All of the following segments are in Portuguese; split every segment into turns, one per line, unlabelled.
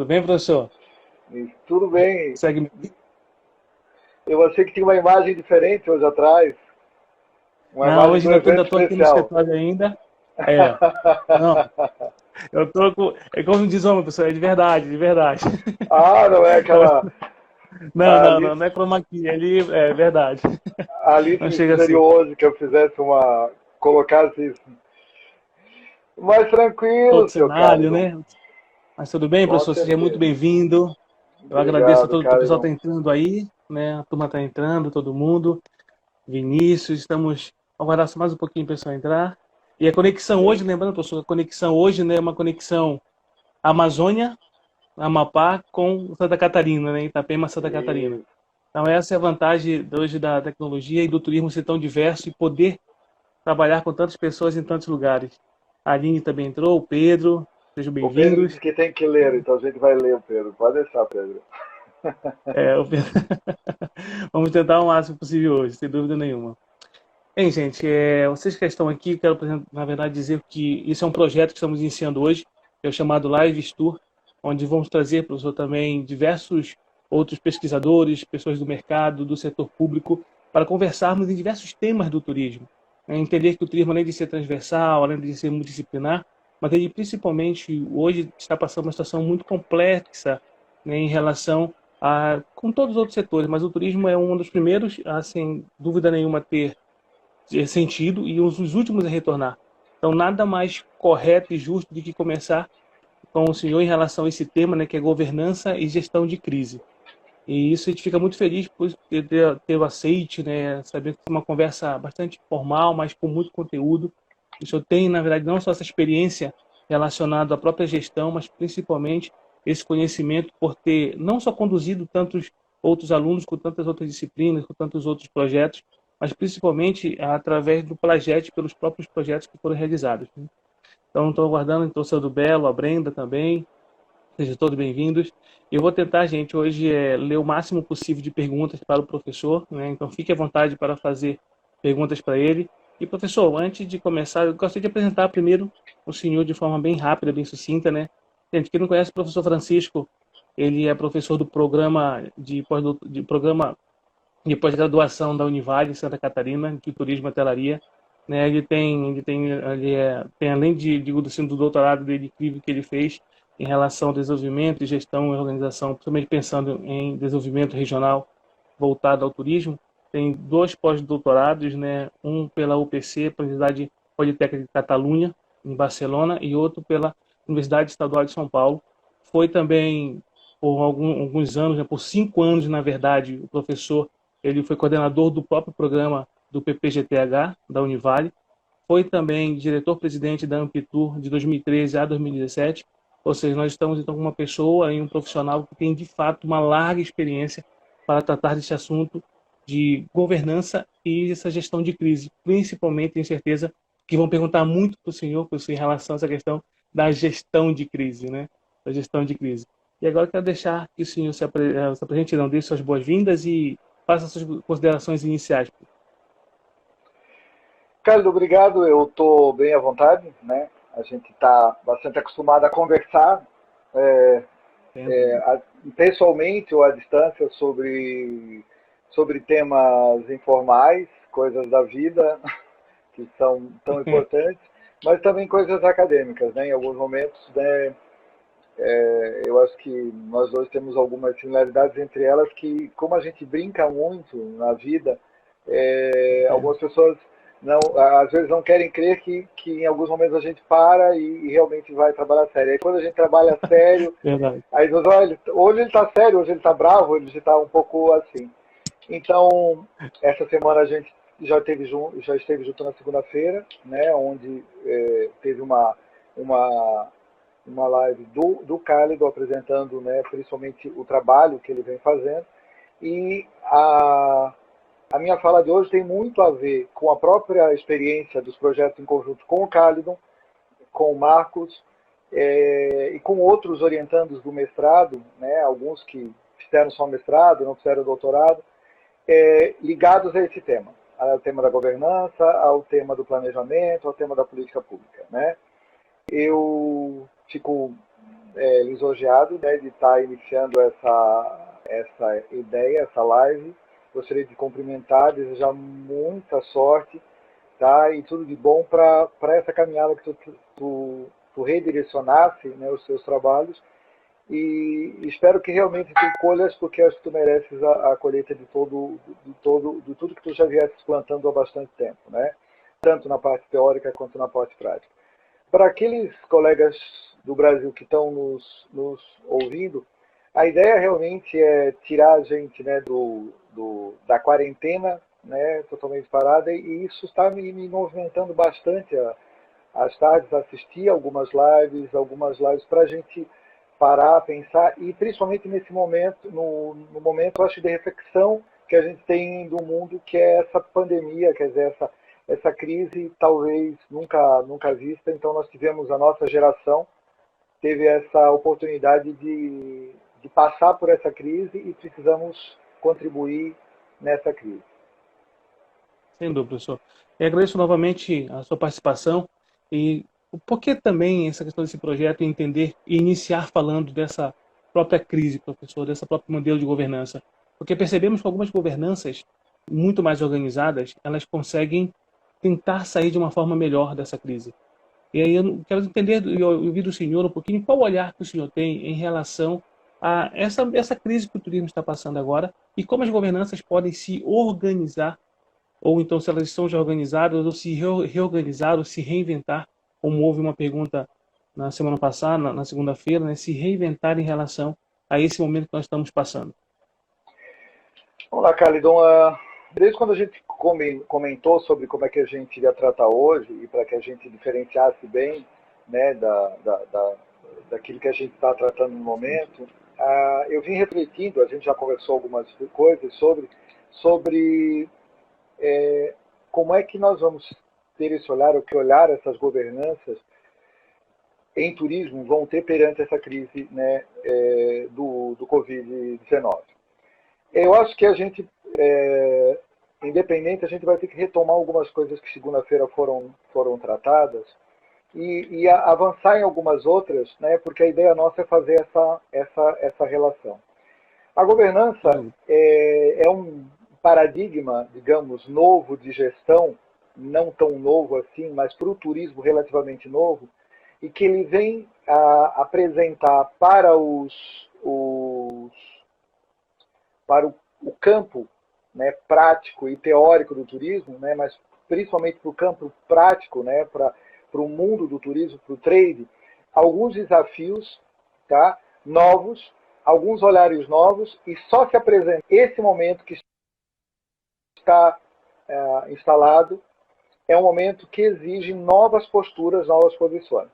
bem, professor?
Tudo bem.
Segue me
Eu achei que tinha uma imagem diferente hoje atrás, uma
Não,
imagem
hoje
do
ainda
evento
estou aqui no
especial.
escritório ainda. É, não, eu tô com. É como diz o homem, professor, é de verdade, de verdade.
Ah, não é aquela
Não, não,
Alice,
não, não é chroma key, ali é verdade.
Alice
Não chega assim.
misterioso que eu fizesse colocasse isso. Mais
Todo
tranquilo, seu
cenário,
Calidon.
né? Mas tudo bem,
Com
professor? Seja muito
certeza.
bem-vindo. Eu agradeço a
Obrigado,
todo o pessoal que
Calidon.
está entrando aí, né? A turma está entrando, todo mundo. Vinícius, estamos. Vamos aguardar só mais um pouquinho para o pessoal entrar. E a conexão hoje,
Sim.
lembrando, professor, a conexão hoje, né, é uma conexão Amazônia, Amapá com Santa Catarina, né? Itapema, Santa Catarina.
E
Então essa é a vantagem hoje da tecnologia e do turismo ser tão diverso e poder trabalhar com tantas pessoas em tantos lugares. A Aline também entrou, o Pedro, sejam
o Pedro
bem-vindos.
disse que tem que ler, então a gente vai ler o Pedro. Pode deixar, Pedro.
O Pedro... Vamos tentar o máximo possível hoje, sem dúvida nenhuma. Bem, gente, vocês que estão aqui, quero, na verdade, dizer que isso é um projeto que estamos iniciando hoje, que é o chamado Lives Tour, onde vamos trazer, professor, também diversos outros pesquisadores, pessoas do mercado, do setor público, para conversarmos em diversos temas do turismo. Entender que o turismo, além de ser transversal, além de ser multidisciplinar, mas ele principalmente hoje está passando uma situação muito complexa, né, em relação a, com todos os outros setores, mas o turismo é um dos primeiros a, sem dúvida nenhuma, ter sentido e os últimos a retornar. Então, nada mais correto e justo do que começar com o senhor em relação a esse tema, né, que é governança e gestão de crise. E isso a gente fica muito feliz por ter o aceite, né, sabendo que é uma conversa bastante formal, mas com muito conteúdo. O senhor tem, na verdade, não só essa experiência relacionada à própria gestão, mas principalmente esse conhecimento por ter não só conduzido tantos outros alunos com tantas outras disciplinas, com tantos outros projetos, mas principalmente através do Plaget, pelos próprios projetos que foram realizados, né? Então, estou aguardando então, o seu do Belo, a Brenda também, sejam todos bem-vindos. Eu vou tentar, gente, hoje ler o máximo possível de perguntas para o professor, né? Então fique à vontade para fazer perguntas para ele. E, professor, antes de começar, eu gostaria de apresentar primeiro o senhor de forma bem rápida, bem sucinta, né? Gente, quem não conhece o professor Francisco, ele é professor do programa de pós-graduação da Univale, em Santa Catarina, de Turismo e Hotelaria. Né? Tem além do doutorado dele incrível que ele fez em relação ao desenvolvimento, gestão e organização, principalmente pensando em desenvolvimento regional voltado ao turismo, tem dois pós-doutorados, né? Um pela UPC, Universidade Politécnica de Catalunha, em Barcelona, e outro pela Universidade Estadual de São Paulo. Foi também por alguns anos, né? Por 5 anos, na verdade, o professor ele foi coordenador do próprio programa do PPGTH, da Univale. Foi também diretor-presidente da Ampitur de 2013 a 2017. Ou seja, nós estamos então com uma pessoa e um profissional que tem de fato uma larga experiência para tratar desse assunto de governança e essa gestão de crise. Principalmente, tenho certeza que vão perguntar muito para o senhor, em relação a essa questão da gestão de crise, né? Da gestão de crise. E agora eu quero deixar que o senhor se apresente, não, dê suas boas-vindas e faça suas considerações iniciais.
Carlos, obrigado. Eu estou bem à vontade, né? A gente está bastante acostumado a conversar é,
Entendo.
pessoalmente ou à distância sobre temas informais, coisas da vida que são tão importantes, mas também coisas acadêmicas, né? Em alguns momentos, né, eu acho que nós dois temos algumas similaridades entre elas que, como a gente brinca muito na vida, algumas pessoas não, às vezes não querem crer que em alguns momentos a gente para e realmente vai trabalhar sério. Aí quando a gente trabalha sério,
Verdade.
aí diz, olha, hoje ele está sério, hoje ele está bravo, hoje ele está um pouco assim. Então, essa semana a gente já esteve junto na segunda-feira, né, onde teve uma, uma live do Cálido apresentando, né, principalmente o trabalho que ele vem fazendo. E a minha fala de hoje tem muito a ver com a própria experiência dos projetos em conjunto com o Cálidon, com o Marcos e com outros orientandos do mestrado, né, alguns que fizeram só mestrado, não fizeram doutorado, ligados a esse tema, ao tema da governança, ao tema do planejamento, ao tema da política pública, né? Eu fico lisonjeado, né, de estar iniciando essa ideia, essa live. Gostaria de cumprimentar, desejar muita sorte, tá? E tudo de bom para essa caminhada que tu redirecionasse, né, os seus trabalhos. E espero que realmente tu colhas, porque acho que tu mereces a colheita de tudo que tu já viesses plantando há bastante tempo, né? Tanto na parte teórica quanto na parte prática. Para aqueles colegas do Brasil que estão nos ouvindo, a ideia realmente é tirar a gente, né, da quarentena, né, totalmente parada, e isso está me movimentando bastante às tardes, assistir algumas lives para a gente parar, pensar, e principalmente nesse momento, no momento, acho, de reflexão que a gente tem do mundo, que é essa pandemia, quer dizer, essa crise talvez nunca vista. Então nós tivemos, a nossa geração teve essa oportunidade de passar por essa crise e precisamos contribuir nessa crise.
Sem dúvida, professor. Eu agradeço novamente a sua participação e o porquê também essa questão desse projeto entender e iniciar falando dessa própria crise, professor, dessa própria modelo de governança. Porque percebemos que algumas governanças muito mais organizadas, elas conseguem tentar sair de uma forma melhor dessa crise. E aí eu quero entender e ouvir do senhor um pouquinho qual o olhar que o senhor tem em relação a essa crise que o turismo está passando agora e como as governanças podem se organizar, ou então se elas estão já organizadas, ou se reorganizar, ou se reinventar, como houve uma pergunta na semana passada, na segunda-feira, né, se reinventar em relação a esse momento que nós estamos passando.
Vamos lá, Calidon. Desde quando a gente comentou sobre como é que a gente iria tratar hoje, e para que a gente diferenciasse bem, né, daquilo que a gente está tratando no momento, eu vim refletindo, a gente já conversou algumas coisas sobre como é que nós vamos ter esse olhar, ou que olhar essas governanças em turismo vão ter perante essa crise, né, do Covid-19. Eu acho que a gente, independente, a gente vai ter que retomar algumas coisas que segunda-feira foram tratadas e avançar em algumas outras, né, porque a ideia nossa é fazer essa relação. A governança é um paradigma, digamos, novo de gestão, não tão novo assim, mas para o turismo relativamente novo, e que ele vem a apresentar para para o campo, né, prático e teórico do turismo, né, mas principalmente para o campo prático, né, para o mundo do turismo, para o trade, alguns desafios, tá, novos, alguns olhares novos, e só se apresenta esse momento que está instalado, é um momento que exige novas posturas, novas posições.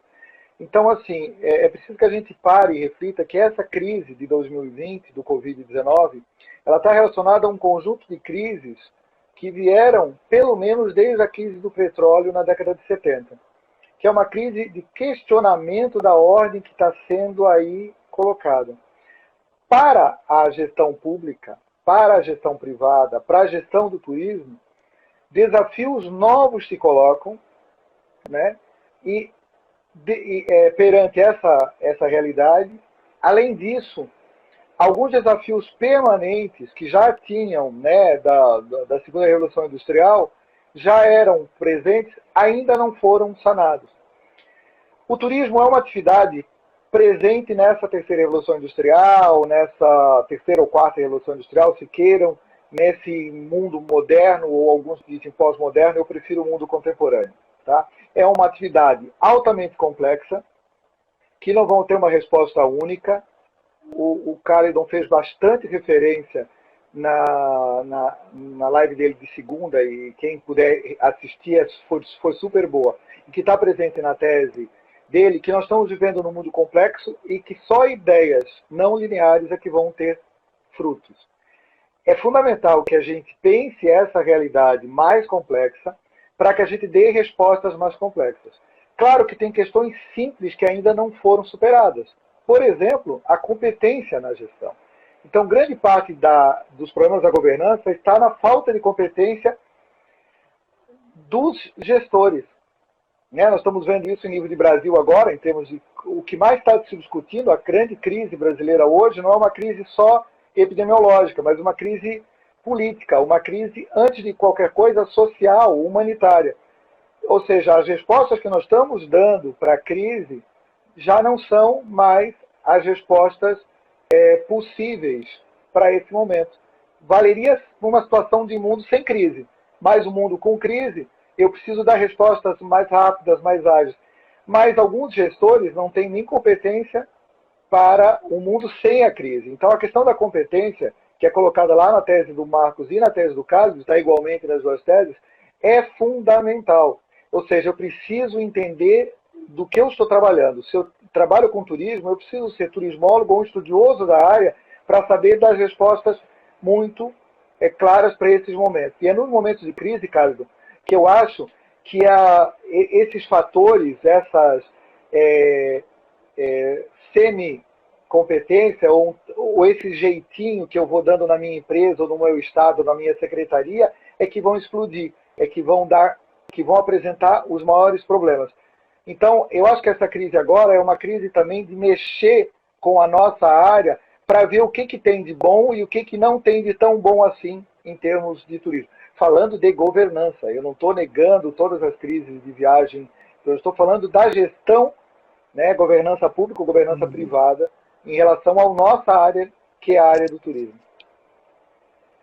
Então, assim, é preciso que a gente pare e reflita que essa crise de 2020, do Covid-19, ela está relacionada a um conjunto de crises que vieram, pelo menos, desde a crise do petróleo na década de 70, que é uma crise de questionamento da ordem que está sendo aí colocada. Para a gestão pública, para a gestão privada, para a gestão do turismo, desafios novos se colocam, né? E perante essa realidade, além disso, alguns desafios permanentes que já tinham, né, da segunda revolução industrial, já eram presentes, ainda não foram sanados. O turismo é uma atividade presente nessa terceira revolução industrial, nessa terceira ou quarta revolução industrial, se queiram, nesse mundo moderno, ou alguns dizem pós-moderno, eu prefiro o mundo contemporâneo. Tá? É uma atividade altamente complexa, que não vão ter uma resposta única. O Calidon fez bastante referência na live dele de segunda, e quem puder assistir foi super boa, e que está presente na tese dele, que nós estamos vivendo num mundo complexo e que só ideias não lineares é que vão ter frutos. É fundamental que a gente pense essa realidade mais complexa para que a gente dê respostas mais complexas. Claro que tem questões simples que ainda não foram superadas. Por exemplo, a competência na gestão. Então, grande parte dos problemas da governança está na falta de competência dos gestores. né? Nós estamos vendo isso em nível de Brasil agora, em termos de o que mais está se discutindo, a grande crise brasileira hoje não é uma crise só epidemiológica, mas uma crise política, uma crise, antes de qualquer coisa, social, humanitária. Ou seja, as respostas que nós estamos dando para a crise já não são mais as respostas possíveis para esse momento. Valeria uma situação de mundo sem crise, mas o mundo com crise, eu preciso dar respostas mais rápidas, mais ágeis. Mas alguns gestores não têm nem competência para o mundo sem a crise. Então, a questão da competência, que é colocada lá na tese do Marcos e na tese do Carlos, está igualmente nas duas teses, é fundamental. Ou seja, eu preciso entender do que eu estou trabalhando. Se eu trabalho com turismo, eu preciso ser turismólogo ou um estudioso da área para saber das respostas muito claras para esses momentos. E é nos momentos de crise, Carlos, que eu acho que esses fatores, essas semi-competência ou esse jeitinho que eu vou dando na minha empresa, ou no meu estado, na minha secretaria, é que vão explodir, que vão apresentar os maiores problemas. Então, eu acho que essa crise agora é uma crise também de mexer com a nossa área para ver o que tem de bom e o que não tem de tão bom assim em termos de turismo. Falando de governança, eu não estou negando todas as crises de viagem, eu estou falando da gestão, né, governança pública, governança privada, em relação à nossa área, que é a área do turismo.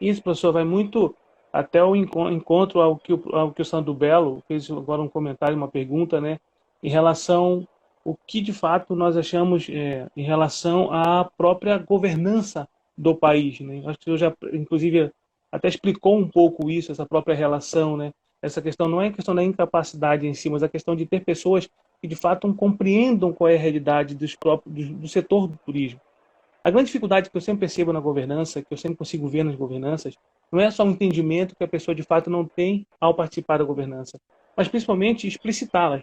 Isso, professor, vai muito até o encontro ao que o Sandro Belo fez agora um comentário, uma pergunta, né, em relação o que de fato nós achamos em relação à própria governança do país, né? Acho que eu já, inclusive, até explicou um pouco isso, essa própria relação, né? Essa questão não é a questão da incapacidade em si, mas a questão de ter pessoas que de fato compreendam qual é a realidade do setor do turismo. A grande dificuldade que eu sempre percebo na governança, que eu sempre consigo ver nas governanças, não é só um entendimento que a pessoa de fato não tem ao participar da governança, mas principalmente explicitá-las,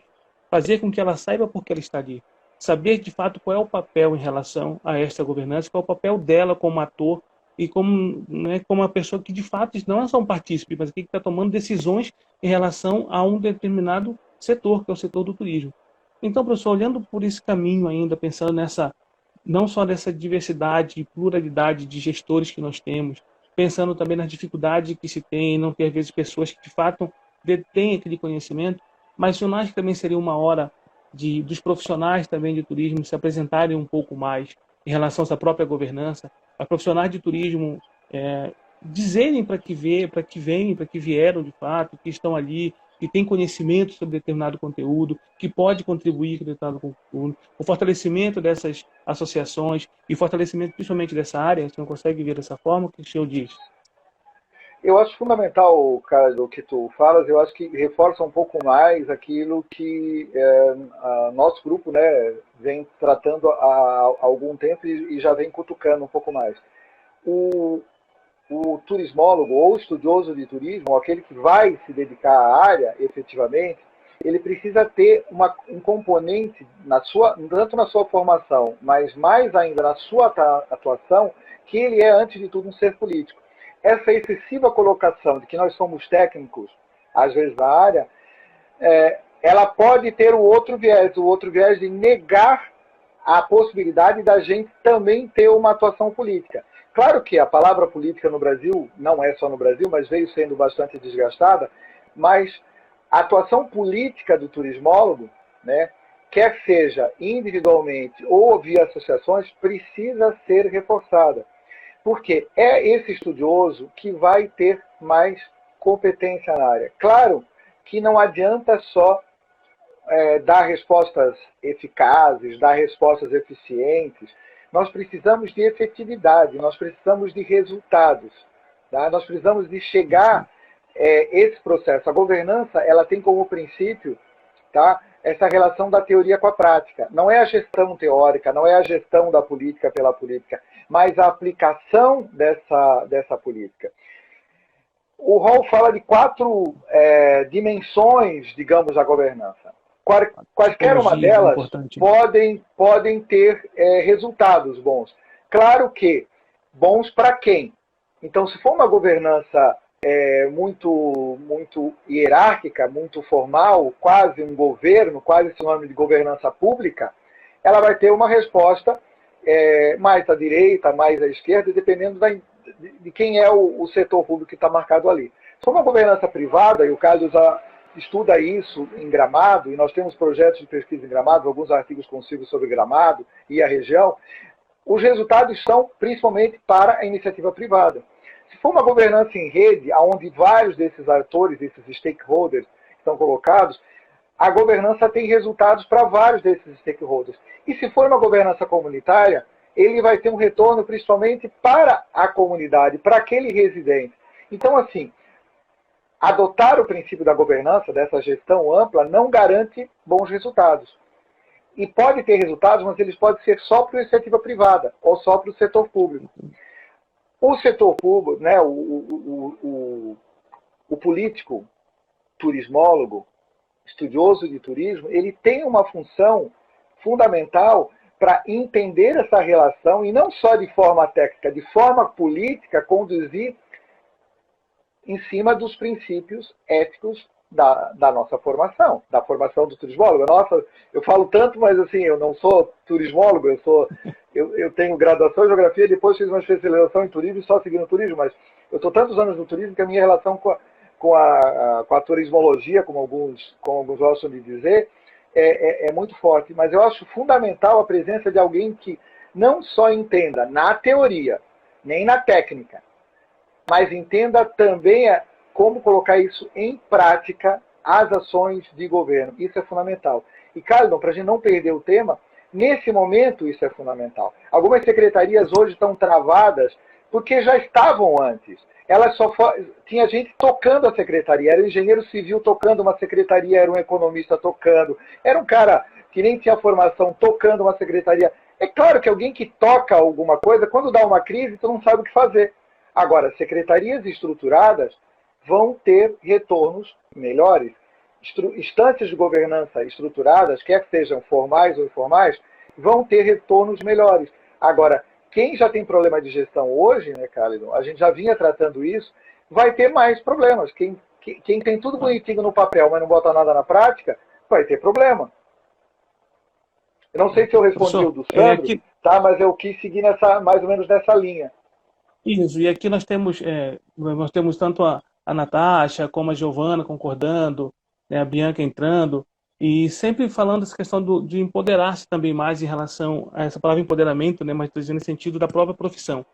fazer com que ela saiba por que ela está ali, saber de fato qual é o papel em relação a esta governança, qual é o papel dela como ator e como, né, como uma pessoa que de fato não é só um partícipe, mas que está tomando decisões em relação a um determinado setor, que é o setor do turismo. Então, professor, olhando por esse caminho ainda, pensando nessa não só dessa diversidade e pluralidade de gestores que nós temos, pensando também nas dificuldades que se tem em não ter, às vezes, pessoas que, de fato, detêm aquele conhecimento, mas eu acho que também seria uma hora dos profissionais também de turismo se apresentarem um pouco mais em relação a essa própria governança, a profissionais de turismo dizerem para que vêm, para que vieram, de fato, que estão ali, que tem conhecimento sobre determinado conteúdo, que pode contribuir com determinado conteúdo, o fortalecimento dessas associações e fortalecimento principalmente dessa área, a gente não consegue ver dessa forma, o que o senhor diz?
Eu acho fundamental, cara, do que tu falas, eu acho que reforça um pouco mais aquilo que nosso grupo, né, vem tratando há algum tempo e já vem cutucando um pouco mais. O turismólogo ou estudioso de turismo, ou aquele que vai se dedicar à área efetivamente, ele precisa ter um componente, tanto na sua formação, mas mais ainda na sua atuação, que ele é, antes de tudo, um ser político. Essa excessiva colocação de que nós somos técnicos, às vezes, da área, ela pode ter o outro viés de negar a possibilidade da gente também ter uma atuação política. Claro que a palavra política no Brasil, não é só no Brasil, mas veio sendo bastante desgastada, mas a atuação política do turismólogo, né, quer seja individualmente ou via associações, precisa ser reforçada. Porque é esse estudioso que vai ter mais competência na área. Claro que não adianta só dar respostas eficazes, dar respostas eficientes. Nós precisamos de efetividade, nós precisamos de resultados. Tá? Nós precisamos de chegar esse processo. A governança, ela tem como princípio, tá, essa relação da teoria com a prática. Não é a gestão teórica, não é a gestão da política pela política, mas a aplicação dessa política. O Hall fala de 4 dimensões, digamos, da governança. Quaisquer uma delas podem ter resultados bons. Claro que bons para quem? Então, se for uma governança muito hierárquica, muito formal, quase um governo, quase sinônimo de governança pública, ela vai ter uma resposta mais à direita, mais à esquerda, dependendo de quem é o setor público que está marcado ali. Se for uma governança privada, e o Carlos estuda isso em Gramado, e nós temos projetos de pesquisa em Gramado, alguns artigos consigo sobre Gramado e a região, os resultados são principalmente para a iniciativa privada. Se for uma governança em rede, onde vários desses atores, desses stakeholders estão colocados, a governança tem resultados para vários desses stakeholders. E se for uma governança comunitária, ele vai ter um retorno principalmente para a comunidade, para aquele residente. Então, assim, adotar o princípio da governança, dessa gestão ampla, não garante bons resultados. E pode ter resultados, mas eles podem ser só para a iniciativa privada ou só para o setor público. O setor público, né, o político, turismólogo, estudioso de turismo, ele tem uma função fundamental para entender essa relação e não só de forma técnica, de forma política, conduzir em cima dos princípios éticos da nossa formação, da formação do turismólogo. Nossa, eu falo tanto, mas assim, eu não sou turismólogo, eu tenho graduação em geografia, depois fiz uma especialização em turismo e só seguindo turismo, mas eu estou tantos anos no turismo que a minha relação com a turismologia, como alguns gostam de dizer, é muito forte. Mas eu acho fundamental a presença de alguém que não só entenda na teoria, nem na técnica, mas entenda também como colocar isso em prática, as ações de governo. Isso é fundamental. E, Carlos, para a gente não perder o tema, nesse momento isso é fundamental. Algumas secretarias hoje estão travadas porque já estavam antes. Tinha gente tocando a secretaria, era um engenheiro civil tocando uma secretaria, era um economista tocando, era um cara que nem tinha formação tocando uma secretaria. É claro que alguém que toca alguma coisa, quando dá uma crise, tu não sabe o que fazer. Agora, secretarias estruturadas vão ter retornos melhores. Instâncias de governança estruturadas, quer que sejam formais ou informais, vão ter retornos melhores. Agora, quem já tem problema de gestão hoje, né, Carlos, a gente já vinha tratando isso, vai ter mais problemas. Quem tem tudo bonitinho no papel, mas não bota nada na prática, vai ter problema. Eu não sei se eu respondi o do Sandro, tá, mas eu quis seguir mais ou menos nessa linha.
Isso, e aqui nós temos tanto a Natasha como a Giovana concordando, né, a Bianca entrando, e sempre falando essa questão de empoderar-se também mais em relação a essa palavra empoderamento, né, mas dizendo no sentido da própria profissão.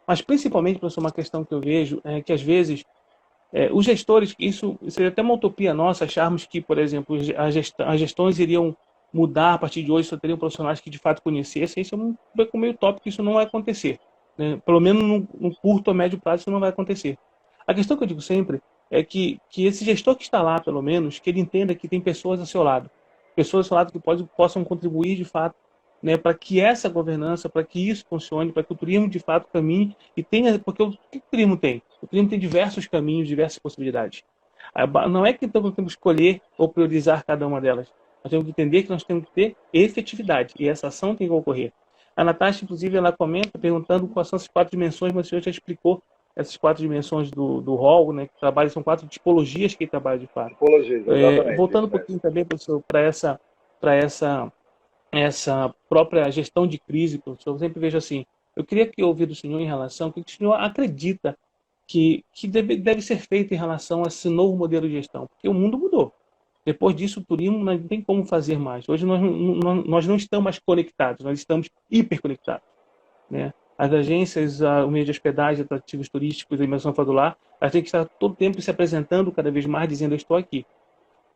Mas principalmente, professor, uma questão que eu vejo é que às vezes os gestores, isso seria até uma utopia nossa, acharmos que, por exemplo, as gestões iriam mudar a partir de hoje, só teriam profissionais que de fato conhecessem. Isso é meio tópico, isso não vai acontecer. Né? Pelo menos no curto ou médio prazo isso não vai acontecer. A questão que eu digo sempre é que esse gestor que está lá, pelo menos, que ele entenda que tem pessoas ao seu lado. Pessoas ao seu lado que possam contribuir de fato, né, para que essa governança, para que isso funcione, para que o turismo de fato caminhe e tenha, porque o que o turismo tem? O turismo tem diversos caminhos, diversas possibilidades. Não é que então nós temos que escolher ou priorizar cada uma delas. Nós temos que entender que nós temos que ter efetividade e essa ação tem que ocorrer. A Natasha, inclusive, ela comenta perguntando quais são as 4 dimensões, mas o senhor já explicou essas 4 dimensões do rol, né, que trabalha, são 4 tipologias que ele trabalha de fato.
Tipologias, exatamente.
Voltando um pouquinho também, professor, para essa própria gestão de crise, professor, eu sempre vejo assim, eu queria ouvir do senhor em relação, o que o senhor acredita que deve ser feito em relação a esse novo modelo de gestão, porque o mundo mudou. Depois disso, o turismo não tem como fazer mais. Hoje nós não estamos mais conectados, nós estamos hiperconectados. Né? As agências, o meio de hospedagem, atrativos turísticos, a imersão fadular, elas têm que estar todo o tempo se apresentando cada vez mais, dizendo eu estou aqui.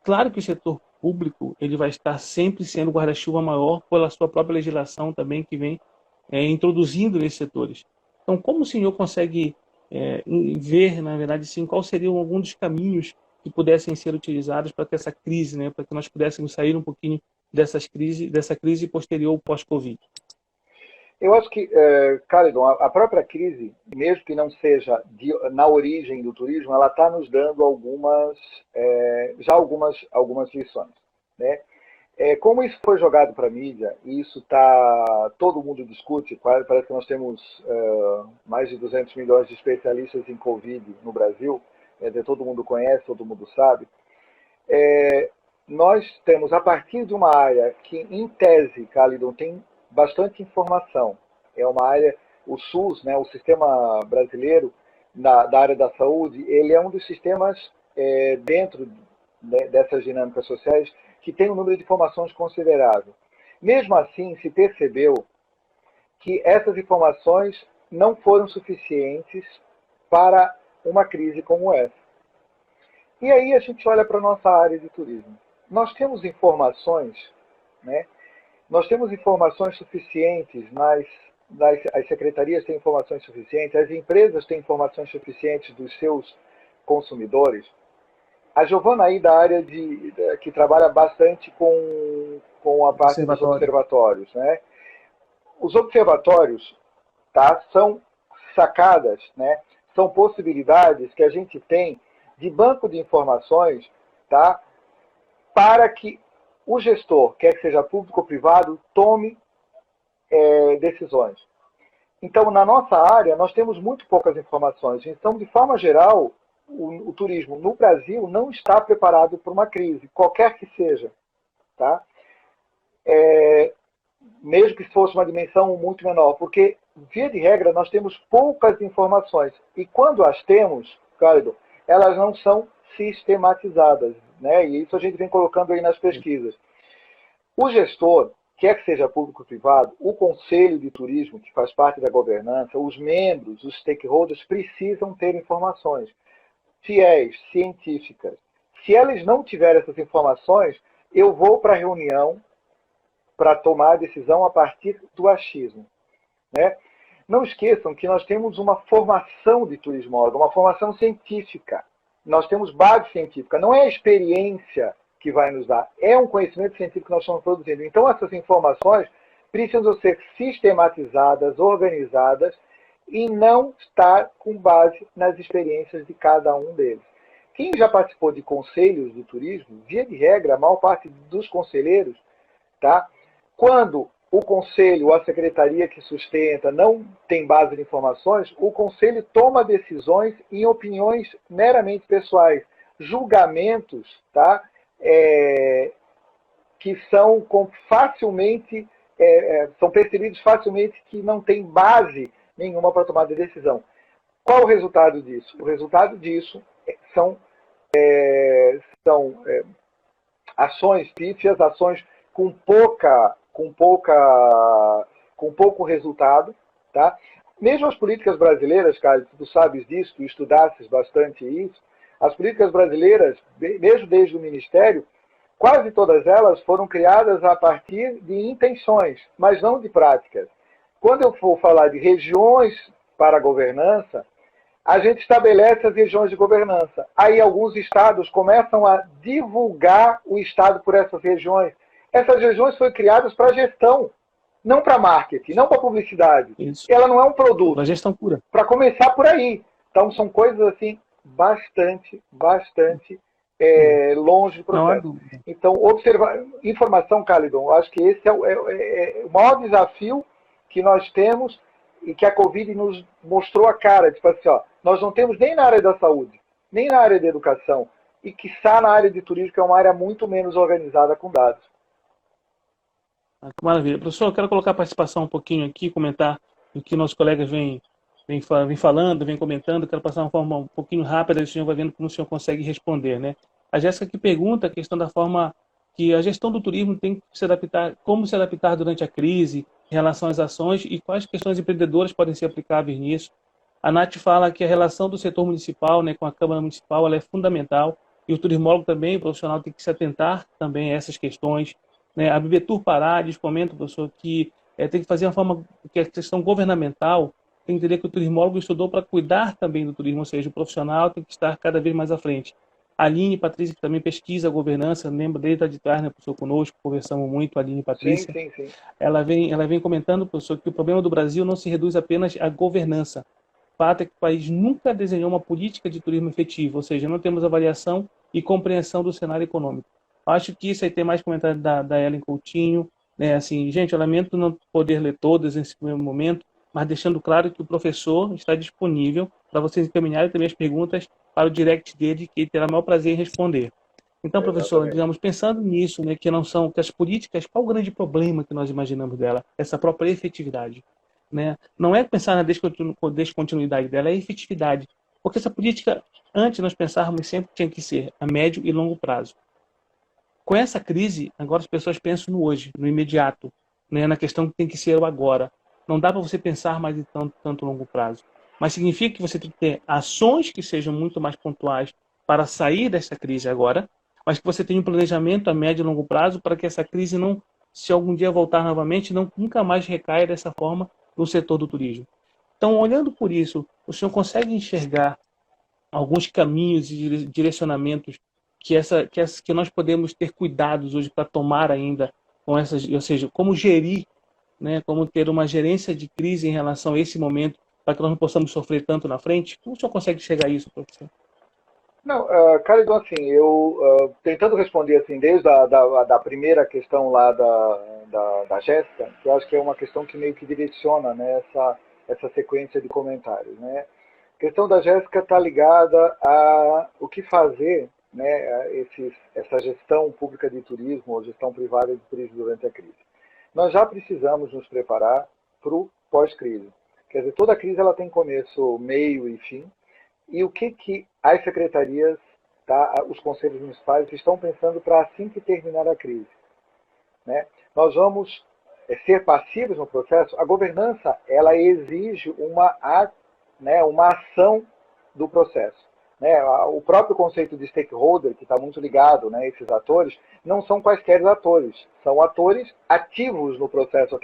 Claro que o setor público ele vai estar sempre sendo guarda-chuva maior pela sua própria legislação também que vem introduzindo nesses setores. Então, como o senhor consegue ver, na verdade, sim, qual seriam alguns dos caminhos que pudessem ser utilizados para ter essa crise, né, para que nós pudéssemos sair um pouquinho dessa crise posterior ao pós-Covid?
Eu acho que, Calidon, a própria crise, mesmo que não seja na origem do turismo, ela está nos dando algumas lições. Né? Como isso foi jogado para a mídia, e isso todo mundo discute, parece que nós temos mais de 200 milhões de especialistas em Covid no Brasil, todo mundo conhece, todo mundo sabe. Nós temos, a partir de uma área que, em tese, Calidon, tem bastante informação. É uma área, o SUS, né, o sistema brasileiro da área da saúde, ele é um dos sistemas dentro dessas dinâmicas sociais que tem um número de informações considerável. Mesmo assim, se percebeu que essas informações não foram suficientes para uma crise como essa. E aí a gente olha para a nossa área de turismo. Nós temos informações, né? Nós temos informações suficientes, as secretarias têm informações suficientes, as empresas têm informações suficientes dos seus consumidores. A Giovana aí da área que trabalha bastante com a parte dos observatórios, né? Os observatórios, tá, são sacadas, né? São possibilidades que a gente tem de banco de informações, tá, para que o gestor, quer que seja público ou privado, tome decisões. Então, na nossa área, nós temos muito poucas informações. Então, de forma geral, o turismo no Brasil não está preparado para uma crise, qualquer que seja. Tá? Mesmo que fosse uma dimensão muito menor, porque, via de regra, nós temos poucas informações. E quando as temos, Cálido, elas não são sistematizadas, né? E isso a gente vem colocando aí nas pesquisas. O gestor, quer que seja público ou privado, o Conselho de Turismo, que faz parte da governança, os membros, os stakeholders, precisam ter informações fiéis, científicas. Se eles não tiverem essas informações, eu vou para a reunião para tomar a decisão a partir do achismo, né? Não esqueçam que nós temos uma formação de turismólogo, uma formação científica. Nós temos base científica, não é a experiência que vai nos dar, é um conhecimento científico que nós estamos produzindo. Então, essas informações precisam ser sistematizadas, organizadas e não estar com base nas experiências de cada um deles. Quem já participou de conselhos de turismo, via de regra, a maior parte dos conselheiros, tá? Quando o conselho ou a secretaria que sustenta não tem base de informações, o conselho toma decisões em opiniões meramente pessoais, julgamentos, tá? Que são facilmente, são percebidos facilmente que não tem base nenhuma para tomar de decisão. Qual o resultado disso? O resultado disso são ações pífias, ações com pouco resultado, tá? Mesmo as políticas brasileiras, Carlos, tu sabes disso, tu estudasses bastante isso, as políticas brasileiras, mesmo desde o Ministério, quase todas elas foram criadas a partir de intenções, mas não de práticas. Quando eu for falar de regiões para a governança, a gente estabelece as regiões de governança. Aí alguns estados começam a divulgar o estado por essas regiões. Essas regiões foram criadas para gestão, não para marketing, não para publicidade.
Isso.
Ela não é um produto.
Para gestão pura.
Para começar por aí. Então, são coisas assim bastante longe do processo. Então, observar informação, Calidon, eu acho que esse é o maior desafio que nós temos e que a Covid nos mostrou a cara. Tipo assim, ó, nós não temos nem na área da saúde, nem na área da educação, e quiçá na área de turismo, que é uma área muito menos organizada com dados.
Maravilha. Professor, eu quero colocar a participação um pouquinho aqui, comentar o que nossos colegas vêm falando, vêm comentando. Quero passar uma forma um pouquinho rápida, o senhor vai vendo como o senhor consegue responder, né? A Jéssica que pergunta a questão da forma que a gestão do turismo tem que se adaptar, como se adaptar durante a crise, em relação às ações e quais questões empreendedoras podem ser aplicáveis nisso. A Nath fala que a relação do setor municipal, né, com a Câmara Municipal, ela é fundamental e o turismólogo também, o profissional, tem que se atentar também a essas questões. Né? A Bibetur Parades comenta, professor, que tem que fazer uma forma que a questão governamental tem que entender que o turismólogo estudou para cuidar também do turismo, ou seja, o profissional tem que estar cada vez mais à frente. A Aline Patrícia, que também pesquisa a governança, lembra desde de trás, né, professor, conosco, conversamos muito, a Aline Patrícia.
Sim.
Ela vem comentando, professor, que o problema do Brasil não se reduz apenas à governança. O fato é que o país nunca desenhou uma política de turismo efetiva, ou seja, não temos avaliação e compreensão do cenário econômico. Acho que isso aí tem mais comentário da Ellen Coutinho, né? Assim, gente, eu lamento não poder ler todas nesse primeiro momento, mas deixando claro que o professor está disponível para vocês encaminharem também as perguntas para o direct dele, que ele terá o maior prazer em responder. Então, professor,
Exatamente.
digamos, pensando nisso, né, que não são que as políticas, qual o grande problema que nós imaginamos dela? Essa própria efetividade, né? Não é pensar na descontinuidade dela, é a efetividade. Porque essa política, antes nós pensávamos sempre que tinha que ser a médio e longo prazo. Com essa crise, agora as pessoas pensam no hoje, no imediato, né, na questão que tem que ser o agora. Não dá para você pensar mais em tanto longo prazo. Mas significa que você tem que ter ações que sejam muito mais pontuais para sair dessa crise agora, mas que você tenha um planejamento a médio e longo prazo para que essa crise não, se algum dia voltar novamente, não nunca mais recaia dessa forma no setor do turismo. Então, olhando por isso, o senhor consegue enxergar alguns caminhos e direcionamentos que nós podemos ter cuidados hoje para tomar ainda com essas, ou seja, como gerir, né, como ter uma gerência de crise em relação a esse momento, para que nós não possamos sofrer tanto na frente? Como o senhor consegue chegar a isso, professor?
Não, cara, então assim, eu tentando responder assim, desde da primeira questão lá da Jéssica, que eu acho que é uma questão que meio que direciona, né, essa sequência de comentários, né? A questão da Jéssica está ligada a o que fazer, né, essa gestão pública de turismo ou gestão privada de turismo durante a crise. Nós já precisamos nos preparar para o pós-crise. Quer dizer, toda crise ela tem começo, meio e fim. E o que as secretarias, tá, os conselhos municipais estão pensando para assim que terminar a crise? Né? Nós vamos ser passivos no processo? A governança ela exige uma ação do processo. Né? O próprio conceito de stakeholder, que está muito ligado, né, esses atores, não são quaisquer atores, são atores ativos no processo.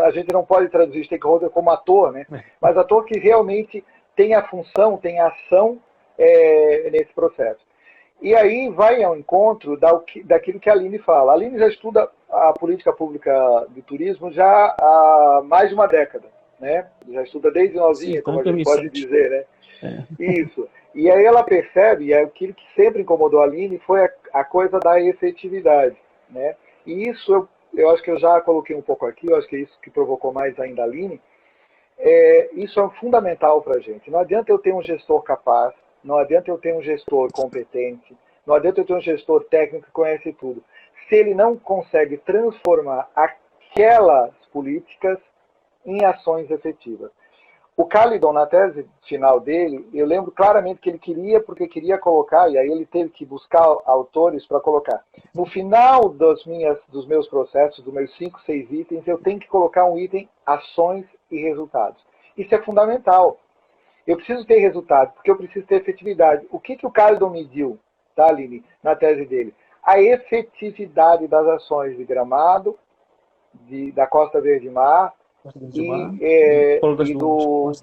A gente não pode traduzir stakeholder como ator, né? Mas ator que realmente tem a função, tem a ação nesse processo. E aí vai ao encontro daquilo que a Aline fala. A Aline já estuda a política pública de turismo já há mais de uma década, né? Já estuda desde novinha,
Sim,
como a gente pode
2007.
dizer, né?
É.
Isso. E aí ela percebe, e aquilo que sempre incomodou a Aline foi a coisa da efetividade, né? E isso eu acho que eu já coloquei um pouco aqui, eu acho que é isso que provocou mais ainda a Aline. Isso é fundamental para a gente. Não adianta eu ter um gestor capaz, não adianta eu ter um gestor competente, não adianta eu ter um gestor técnico que conhece tudo. Se ele não consegue transformar aquelas políticas em ações efetivas. O Calidon, na tese final dele, eu lembro claramente que ele porque queria colocar, e aí ele teve que buscar autores para colocar. No final dos meus processos, dos meus 5, 6 itens, eu tenho que colocar um item ações e resultados. Isso é fundamental. Eu preciso ter resultado, porque eu preciso ter efetividade. O que o Calidon mediu, tá, Aline, na tese dele? A efetividade das ações de Gramado, da Costa Verde Mar, e do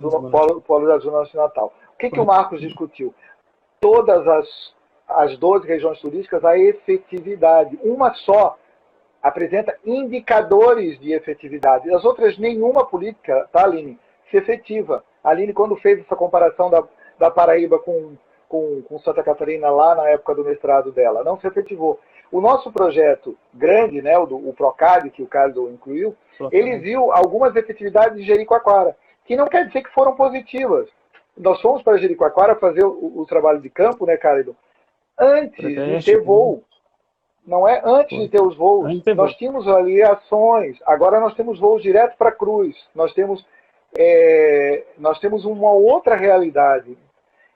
Polo da Zona Oeste Natal. O que o Marcos discutiu? Todas as 12 regiões turísticas, a efetividade. Uma só apresenta indicadores de efetividade. As outras, nenhuma política, tá, Aline, se efetiva. A Aline, quando fez essa comparação da Paraíba com Santa Catarina lá na época do mestrado dela, não se efetivou. O nosso projeto grande, né, o PROCAD, que o Carlos incluiu, ele viu algumas efetividades de Jericoacoara, que não quer dizer que foram positivas. Nós fomos para Jericoacoara fazer o trabalho de campo, né, Cálido, antes de ter voo. Não é antes de ter os voos. Nós tínhamos ali ações, agora nós temos voos direto para Cruz. Nós temos uma outra realidade.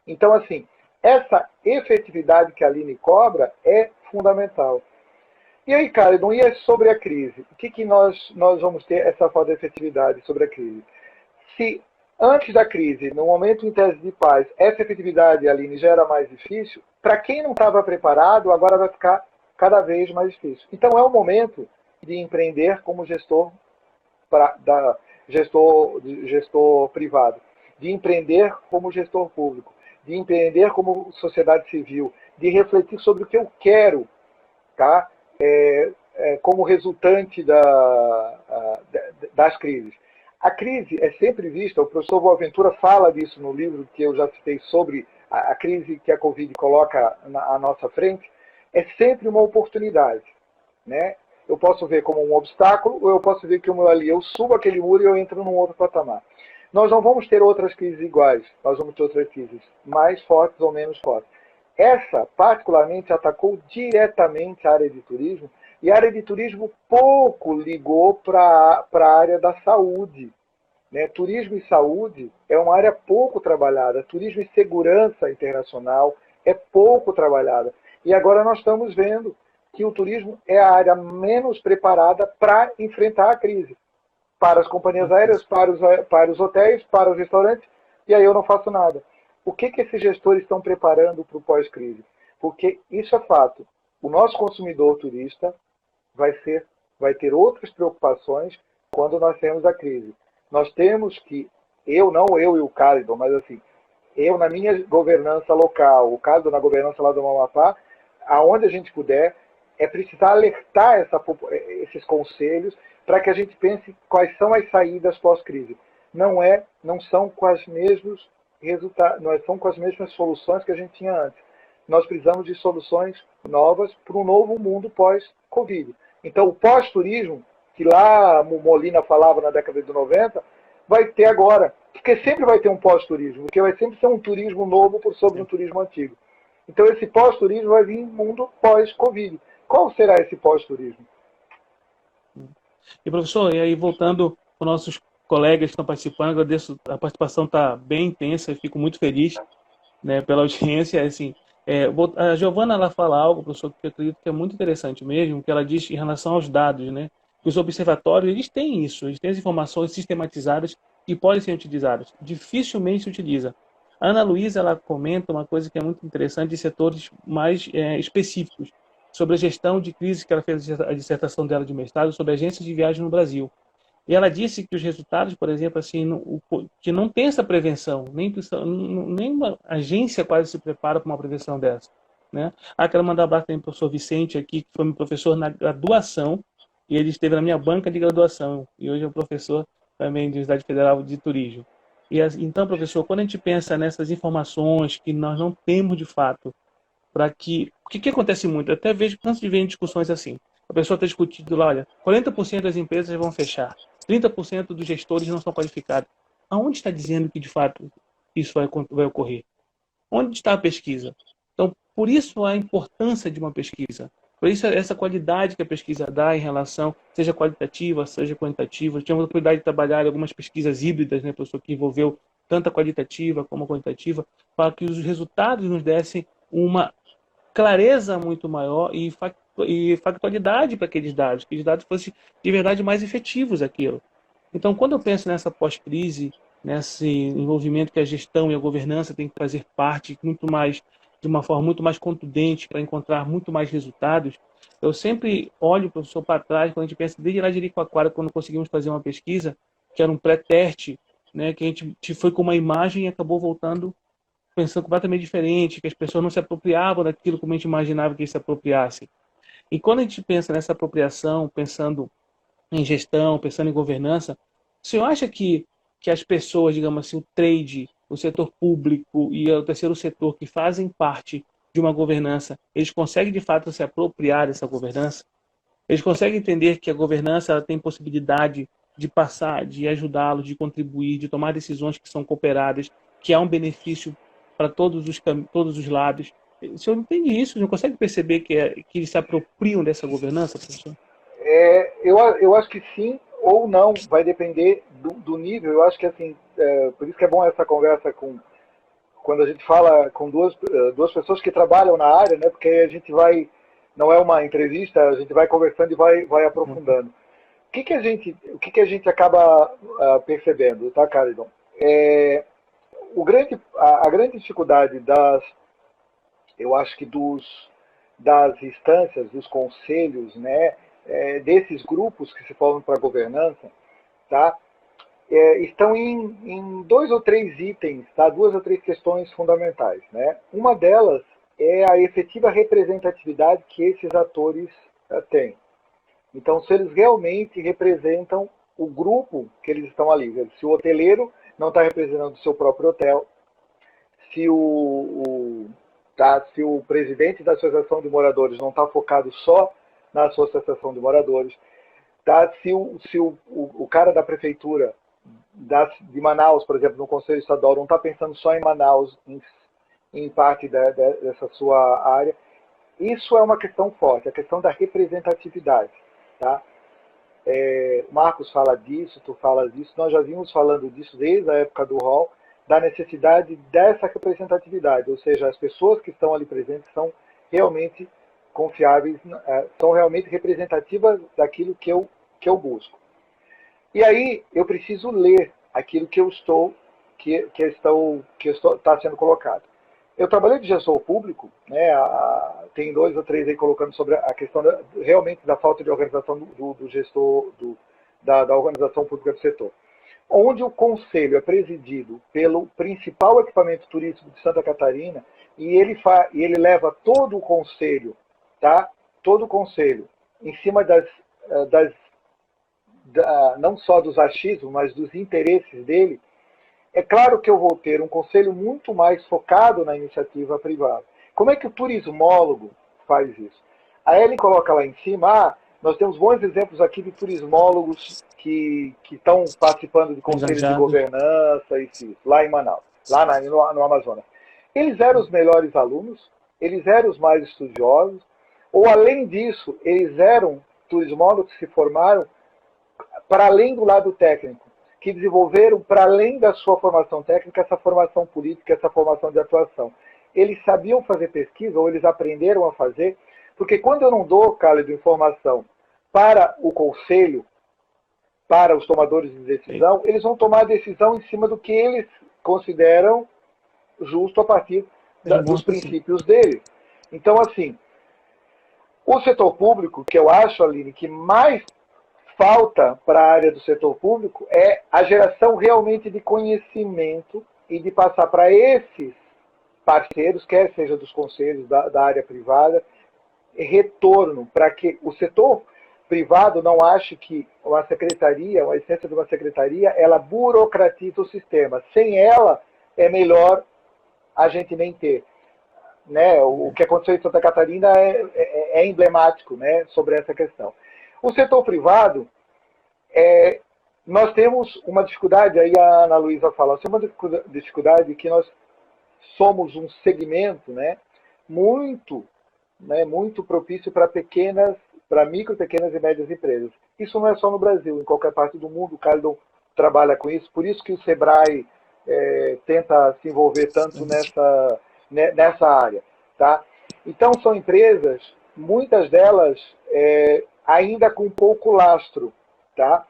Então, assim, essa efetividade que a Aline cobra é fundamental. E aí, cara, não ia sobre a crise. O que nós vamos ter essa falta de efetividade sobre a crise? Se antes da crise, no momento em tese de paz, essa efetividade, Aline, já era mais difícil, para quem não estava preparado, agora vai ficar cada vez mais difícil. Então é o momento de empreender como gestor privado, de empreender como gestor público, de empreender como sociedade civil, de refletir sobre o que eu quero, tá? Como resultante das crises. A crise é sempre vista, o professor Boaventura fala disso no livro que eu já citei sobre a crise que a Covid coloca à nossa frente, é sempre uma oportunidade, né? Eu posso ver como um obstáculo, ou eu posso ver que eu subo aquele muro e eu entro num outro patamar. Nós não vamos ter outras crises iguais, nós vamos ter outras crises mais fortes ou menos fortes. Essa, particularmente, atacou diretamente a área de turismo, e a área de turismo pouco ligou para a área da saúde. Né? Turismo e saúde é uma área pouco trabalhada. Turismo e segurança internacional é pouco trabalhada. E agora nós estamos vendo que o turismo é a área menos preparada para enfrentar a crise. Para as companhias aéreas, para os hotéis, para os restaurantes, e aí eu não faço nada. O que esses gestores estão preparando para o pós-crise? Porque isso é fato. O nosso consumidor turista vai ter outras preocupações quando nós temos a crise. Nós temos que, não eu e o Cálidon, mas assim, eu na minha governança local, o Cálidon na governança lá do Amapá, aonde a gente puder, é precisar alertar esses conselhos para que a gente pense quais são as saídas pós-crise. Não são com as mesmos resultados, não são com as mesmas soluções que a gente tinha antes. Nós precisamos de soluções novas para um novo mundo pós-Covid. Então, o pós-turismo, que lá Molina falava na década de 90, vai ter agora. Porque sempre vai ter um pós-turismo, porque vai sempre ser um turismo novo por sobre um turismo antigo. Então, esse pós-turismo vai vir no mundo pós-Covid. Qual será esse pós-turismo?
E, professor, e aí voltando para os nossos colegas que estão participando, agradeço, a participação está bem intensa, eu fico muito feliz, né, pela audiência. Assim, a Giovana, ela fala algo, professor, que eu acredito que é muito interessante mesmo, que ela diz em relação aos dados, né, que os observatórios, eles têm isso, eles têm as informações sistematizadas e podem ser utilizadas, dificilmente se utiliza. A Ana Luísa, ela comenta uma coisa que é muito interessante de setores mais específicos, sobre a gestão de crise, que ela fez a dissertação dela de mestrado, sobre agências de viagem no Brasil. E ela disse que os resultados, por exemplo, assim, que não tem essa prevenção, nenhuma agência quase se prepara para uma prevenção dessa. Né? Quero mandar um abraço também para o professor Vicente aqui, que foi meu professor na graduação, e ele esteve na minha banca de graduação, e hoje é um professor também da Universidade Federal de Turismo. Então, professor, quando a gente pensa nessas informações que nós não temos de fato, para que... O que acontece muito? Eu até vejo, antes de ver em discussões assim, a pessoa está discutindo lá, olha, 40% das empresas vão fechar, 30% dos gestores não são qualificados. Aonde está dizendo que, de fato, isso vai ocorrer? Onde está a pesquisa? Então, por isso a importância de uma pesquisa. Por isso essa qualidade que a pesquisa dá em relação, seja qualitativa, seja quantitativa. Tivemos a oportunidade de trabalhar em algumas pesquisas híbridas, né, professor, que envolveu tanto a qualitativa como a quantitativa, para que os resultados nos dessem uma clareza muito maior e factualidade para aqueles dados, que os dados fossem de verdade mais efetivos aquilo. Então, quando eu penso nessa pós-crise, nesse envolvimento que a gestão e a governança têm que fazer parte muito mais, de uma forma muito mais contundente para encontrar muito mais resultados, eu sempre olho, professor, para trás, quando a gente pensa desde lá de Jericoacoara, quando conseguimos fazer uma pesquisa, que era um pré-teste, né, que a gente foi com uma imagem e acabou voltando pensando completamente diferente, que as pessoas não se apropriavam daquilo como a gente imaginava que eles se apropriassem. E quando a gente pensa nessa apropriação, pensando em gestão, pensando em governança, o senhor acha que as pessoas, digamos assim, o trade, o setor público e o terceiro setor que fazem parte de uma governança, eles conseguem de fato se apropriar dessa governança? Eles conseguem entender que a governança ela tem possibilidade de passar, de ajudá-los, de contribuir, de tomar decisões que são cooperadas, que há um benefício para todos os lados. O senhor entende isso? O senhor consegue perceber que eles se apropriam dessa governança, professor?
Eu acho que sim ou não, vai depender do nível. Eu acho que assim, por isso que é bom essa conversa quando a gente fala com duas pessoas que trabalham na área, né? Porque a gente não é uma entrevista, a gente vai conversando e vai aprofundando. O que a gente acaba percebendo, tá, Caridon? A grande dificuldade eu acho que das instâncias, dos conselhos, né, desses grupos que se formam para a governança, tá, estão em 2 ou 3 itens, tá, 2 ou 3 questões fundamentais. Né? Uma delas é a efetiva representatividade que esses atores têm. Então, se eles realmente representam o grupo que eles estão ali. Se o hoteleiro não está representando o seu próprio hotel, se o presidente da associação de moradores não está focado só na associação de moradores, tá? Se o cara da prefeitura de Manaus, por exemplo, no Conselho Estadual, não está pensando só em Manaus, em parte dessa sua área. Isso é uma questão forte, a questão da representatividade. Tá? O Marcos fala disso, tu falas disso, nós já vimos falando disso desde a época do rol, da necessidade dessa representatividade, ou seja, as pessoas que estão ali presentes são realmente confiáveis, são realmente representativas daquilo que eu busco. E aí eu preciso ler aquilo que está sendo colocado. Eu trabalhei de gestor público, né, tem 2 ou 3 aí colocando sobre a questão realmente da falta de organização do gestor, da organização pública do setor. Onde o conselho é presidido pelo principal equipamento turístico de Santa Catarina e ele leva todo o conselho, tá? Todo o conselho em cima não só dos achismos, mas dos interesses dele. É claro que eu vou ter um conselho muito mais focado na iniciativa privada. Como é que o turismólogo faz isso? A Ellen coloca lá em cima, nós temos bons exemplos aqui de turismólogos que estão participando de conselhos de governança, lá em Manaus, lá no Amazonas. Eles eram os melhores alunos, eles eram os mais estudiosos, ou além disso, eles eram turismólogos que se formaram para além do lado técnico, que desenvolveram, para além da sua formação técnica, essa formação política, essa formação de atuação. Eles sabiam fazer pesquisa, ou eles aprenderam a fazer, porque quando eu não dou, Cálido, informação para o conselho, para os tomadores de decisão, eles vão tomar a decisão em cima do que eles consideram justo a partir dos princípios deles. Então, assim, o setor público, que eu acho, Aline, que mais falta para a área do setor público é a geração realmente de conhecimento e de passar para esses parceiros, quer seja dos conselhos da área privada, retorno para que o setor privado não ache que uma secretaria, a essência de uma secretaria, ela burocratiza o sistema. Sem ela, é melhor a gente nem ter. Né? O que aconteceu em Santa Catarina é emblemático, né, sobre essa questão. O setor privado, nós temos uma dificuldade, aí a Ana Luísa fala, nós temos uma dificuldade que nós somos um segmento, né, muito propício para micro, pequenas e médias empresas. Isso não é só no Brasil, em qualquer parte do mundo, o Carlos trabalha com isso, por isso que o Sebrae tenta se envolver tanto nessa área. Tá? Então, são empresas, muitas delas ainda com pouco lastro, tá?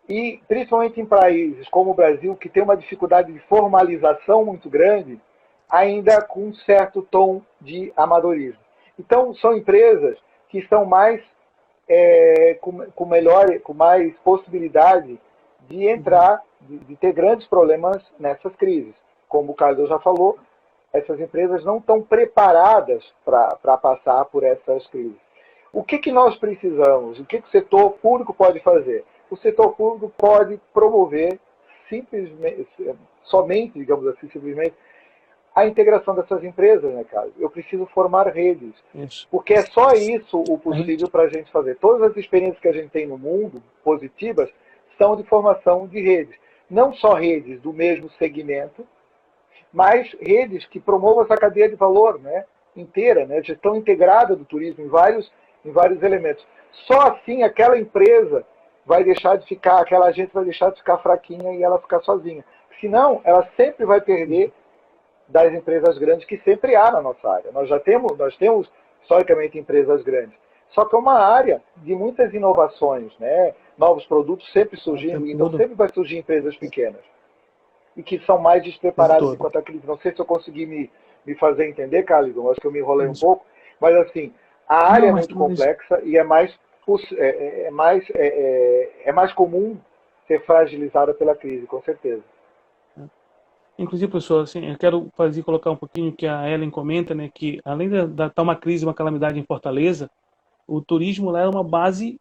E principalmente em países como o Brasil, que tem uma dificuldade de formalização muito grande, ainda com um certo tom de amadorismo. Então, são empresas que estão mais com mais possibilidade de entrar, de ter grandes problemas nessas crises. Como o Carlos já falou, essas empresas não estão preparadas para passar por essas crises. O que nós precisamos? O que o setor público pode fazer? O setor público pode promover somente, digamos assim, simplesmente, a integração dessas empresas, né, Carlos? Eu preciso formar redes. Isso. Porque é só isso o possível para a gente fazer. Todas as experiências que a gente tem no mundo, positivas, são de formação de redes. Não só redes do mesmo segmento, mas redes que promovam essa cadeia de valor, né, inteira, né, gestão integrada do turismo em vários elementos. Só assim aquela empresa vai deixar de ficar, aquela agente vai deixar de ficar fraquinha e ela ficar sozinha. Senão, ela sempre vai perder das empresas grandes que sempre há na nossa área. Nós temos historicamente empresas grandes. Só que é uma área de muitas inovações, né, novos produtos sempre surgindo, então sempre vai surgir empresas pequenas e que são mais despreparados enquanto a crise. Não sei se eu consegui me fazer entender, Carlos, acho que eu me enrolei um pouco, mas assim, a área é muito complexa e é mais comum ser fragilizada pela crise, com certeza.
Inclusive, professor, assim, eu quero colocar um pouquinho o que a Ellen comenta, né, que além de estar uma crise, uma calamidade em Fortaleza, o turismo lá é uma base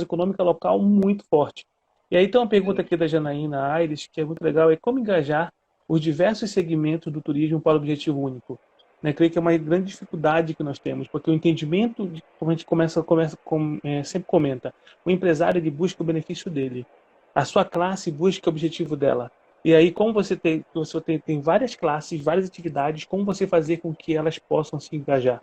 econômica local muito forte. E aí tem uma pergunta aqui da Janaína Aires, que é muito legal, é como engajar os diversos segmentos do turismo para o objetivo único. Né? Creio que é uma grande dificuldade que nós temos, porque o entendimento, como a gente sempre comenta, o empresário ele busca o benefício dele. A sua classe busca o objetivo dela. E aí, como tem várias classes, várias atividades, como você fazer com que elas possam se engajar?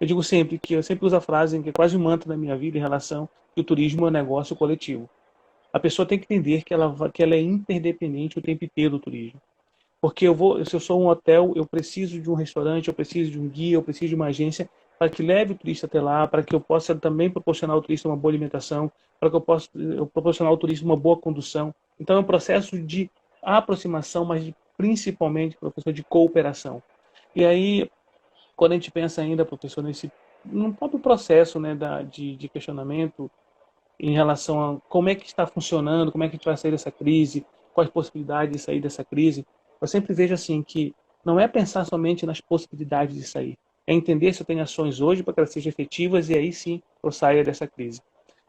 Eu digo sempre que eu sempre uso a frase que é quase um mantra na minha vida em relação que o turismo é um negócio coletivo. A pessoa tem que entender que ela é interdependente o tempo inteiro do turismo. Porque se eu sou um hotel, eu preciso de um restaurante, eu preciso de um guia, eu preciso de uma agência para que leve o turista até lá, para que eu possa também proporcionar ao turista uma boa alimentação, para que eu possa proporcionar ao turista uma boa condução. Então é um processo de aproximação, mas principalmente, professor, de cooperação. E aí, quando a gente pensa ainda, professor, no próprio processo, né, de questionamento em relação a como é que está funcionando, como é que a gente vai sair dessa crise, quais possibilidades de sair dessa crise, eu sempre vejo assim que não é pensar somente nas possibilidades de sair, é entender se eu tenho ações hoje para que elas sejam efetivas e aí sim eu saia dessa crise,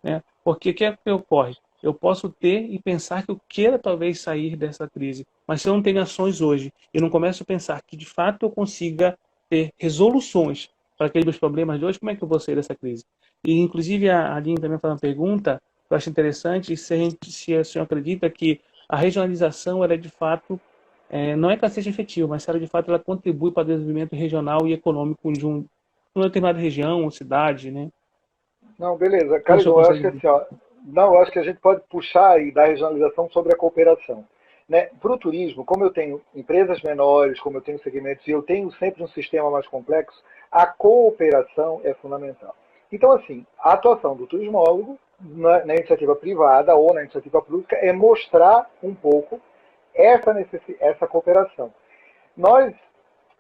né? Porque o que é que ocorre? Eu posso ter e pensar que eu queira talvez sair dessa crise, mas se eu não tenho ações hoje e não começo a pensar que de fato eu consiga ter resoluções para aqueles meus problemas de hoje, como é que eu vou sair dessa crise? E, inclusive, a Aline também faz uma pergunta que eu acho interessante, se a senhora acredita que a regionalização, ela é de fato, não é que ela seja efetiva, mas se ela de fato ela contribui para o desenvolvimento regional e econômico de uma determinada região ou cidade, né?
Não, beleza.
Como o senhor
Carlos, eu acho
consegue
que
ver?
assim, ó, não, eu acho que a gente pode puxar aí da regionalização sobre a cooperação. Né? Para o turismo, como eu tenho empresas menores, como eu tenho segmentos e eu tenho sempre um sistema mais complexo, a cooperação é fundamental. Então, assim, a atuação do turismólogo na iniciativa privada ou na iniciativa pública é mostrar um pouco essa cooperação. Nós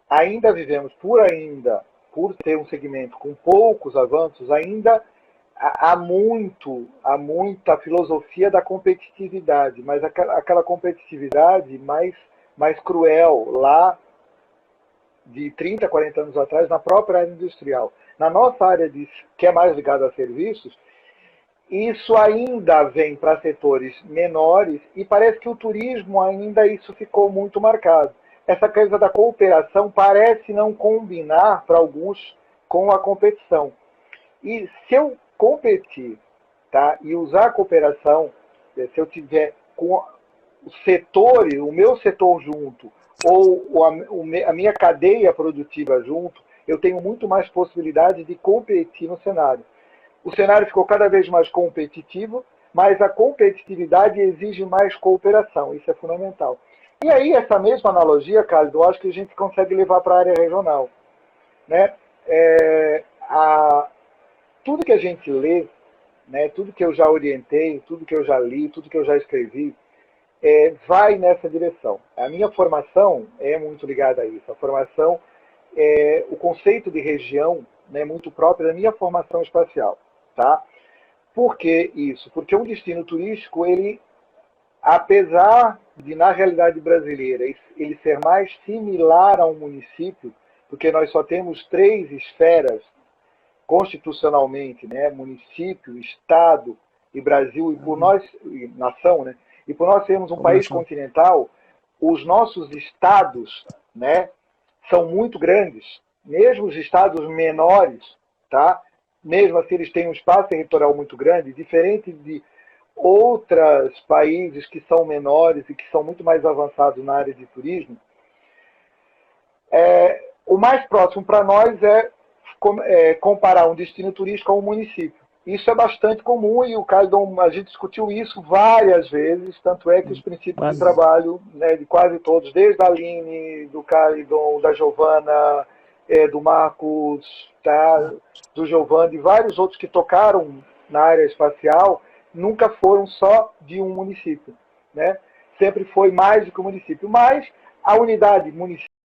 ainda vivemos, por ter um segmento com poucos avanços, ainda há muita filosofia da competitividade, mas aquela competitividade mais cruel lá de 30, 40 anos atrás, na própria área industrial. Na nossa área, que é mais ligada a serviços, isso ainda vem para setores menores e parece que o turismo ainda isso ficou muito marcado. Essa coisa da cooperação parece não combinar para alguns com a competição. E se eu competir, tá, e usar a cooperação, se eu tiver com o setor, o meu setor junto, ou a minha cadeia produtiva junto, eu tenho muito mais possibilidade de competir no cenário. O cenário ficou cada vez mais competitivo, mas a competitividade exige mais cooperação, isso é fundamental. E aí, essa mesma analogia, Carlos, eu acho que a gente consegue levar para a área regional. Né? Tudo que a gente lê, né, tudo que eu já orientei, tudo que eu já li, tudo que eu já escrevi, vai nessa direção. A minha formação é muito ligada a isso. A formação, o conceito de região é, né, muito próprio da minha formação espacial. Tá? Por que isso? Porque um destino turístico, ele, apesar de, na realidade brasileira, ele ser mais similar a um município, porque nós só temos 3 esferas constitucionalmente, né, município, estado e Brasil, e por nós, nação, né, e por nós sermos um país continental, os nossos estados, né, são muito grandes, mesmo os estados menores, tá? Mesmo assim eles têm um espaço territorial muito grande, diferente de outros países que são menores e que são muito mais avançados na área de turismo. O mais próximo para nós é comparar um destino turístico a um município. Isso é bastante comum e o Caidon, a gente discutiu isso várias vezes, tanto é que os princípios de trabalho, né, de quase todos, desde a Aline, do Caidon, da Giovana, do Marcos, tá, do Giovanni e vários outros que tocaram na área espacial, nunca foram só de um município. Né? Sempre foi mais do que um município. Mas a unidade municipal